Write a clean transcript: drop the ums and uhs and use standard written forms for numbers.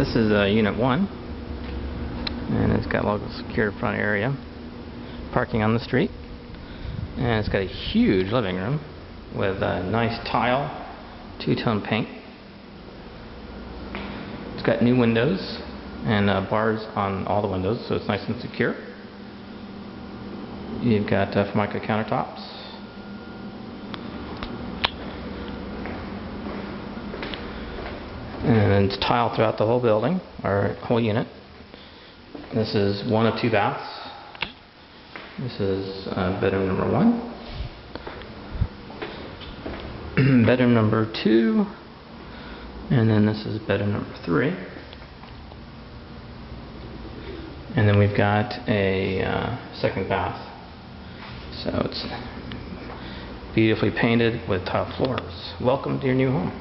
This is Unit 1, and it's got a little secure front area, parking on the street, and it's got a huge living room with a nice tile, two-tone paint. It's got new windows and bars on all the windows, so it's nice and secure. You've got Formica countertops. And it's tile throughout the whole building, or whole unit. This is one of two baths. This is bedroom number 1. Bedroom number 2. And then this is bedroom number 3. And then we've got a second bath. So it's beautifully painted with tile floors. Welcome to your new home.